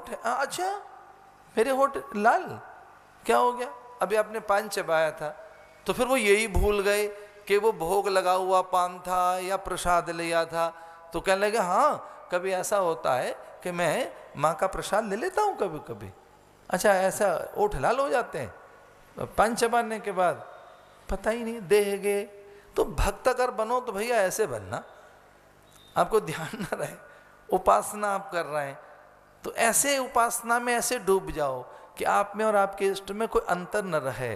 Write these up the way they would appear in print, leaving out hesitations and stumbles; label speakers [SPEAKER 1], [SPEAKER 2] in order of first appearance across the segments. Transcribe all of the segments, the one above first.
[SPEAKER 1] होठ है? अच्छा मेरे होठ लाल, क्या हो गया? अभी आपने पान चबाया था। तो फिर वो यही भूल गए कि वो भोग लगा हुआ पान था या प्रसाद लिया था। तो कहने लगे हाँ कभी ऐसा होता है कि मैं माँ का प्रसाद ले लेता हूँ कभी कभी। अच्छा ऐसा ओठ लाल हो जाते हैं पान चबाने के बाद? पता ही नहीं, देह गए। तो भक्त अगर बनो तो भैया ऐसे बनना, आपको ध्यान न रहे, उपासना आप कर रहे हैं तो ऐसे उपासना में ऐसे डूब जाओ कि आप में और आपके इष्ट में कोई अंतर न रहे।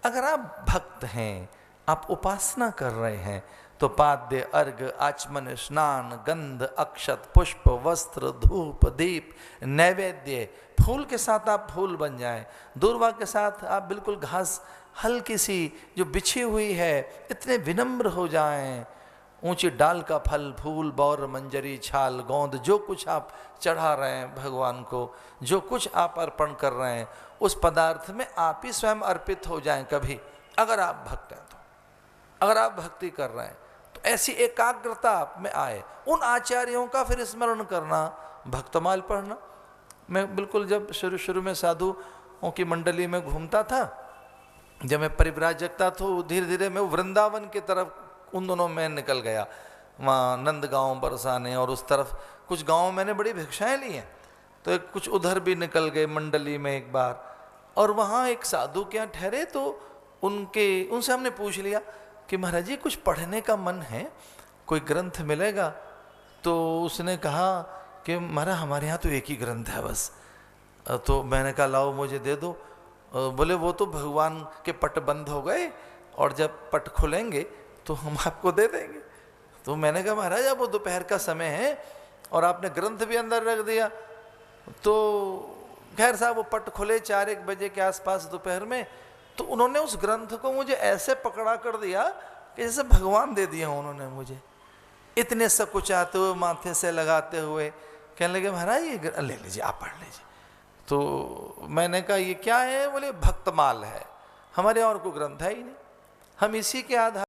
[SPEAKER 1] अगर आप भक्त हैं, आप उपासना कर रहे हैं, तो पाद्य अर्घ आचमन स्नान गंध अक्षत पुष्प वस्त्र धूप दीप नैवेद्य, फूल के साथ आप फूल बन जाएं, दूर्वा के साथ आप बिल्कुल घास हल्की सी जो बिछी हुई है इतने विनम्र हो जाएं, ऊंची डाल का फल फूल बौर मंजरी छाल गोंद जो कुछ आप चढ़ा रहे हैं भगवान को, जो कुछ आप अर्पण कर रहे हैं उस पदार्थ में आप ही स्वयं अर्पित हो जाएं कभी, अगर आप भक्त हैं तो। अगर आप भक्ति कर रहे हैं तो ऐसी एकाग्रता आप में आए। उन आचार्यों का फिर स्मरण करना, भक्तमाल पढ़ना। मैं बिल्कुल जब शुरू में साधुओं की मंडली में घूमता था, जब मैं परिव्राजकता तो धीरे धीरे मैं वृंदावन की तरफ उन दोनों में निकल गया, वहाँ नंदगांव बरसाने और उस तरफ कुछ गांव मैंने बड़ी भिक्षाएं ली हैं, तो एक कुछ उधर भी निकल गए मंडली में एक बार। और वहाँ एक साधु के यहाँ ठहरे तो उनसे हमने पूछ लिया कि महाराज जी कुछ पढ़ने का मन है, कोई ग्रंथ मिलेगा? तो उसने कहा कि महाराज हमारे यहाँ तो एक ही ग्रंथ है बस। तो मैंने कहा लाओ मुझे दे दो। बोले वो तो भगवान के पट बंद हो गए और जब पट खुलेंगे तो हम आपको दे देंगे। तो मैंने कहा महाराज अब वो दोपहर का समय है और आपने ग्रंथ भी अंदर रख दिया। तो खैर साहब वो पट खुले 4-1 बजे के आसपास दोपहर में, तो उन्होंने उस ग्रंथ को मुझे ऐसे पकड़ा कर दिया कि जैसे भगवान दे दिया उन्होंने मुझे, इतने सकुचाते हुए माथे से लगाते हुए। कहने लगे महाराज ये ले लीजिए, आप पढ़ लीजिए। तो मैंने कहा ये क्या है? बोले भक्तमाल है, हमारे और कोई ग्रंथ है ही नहीं, हम इसी के आधार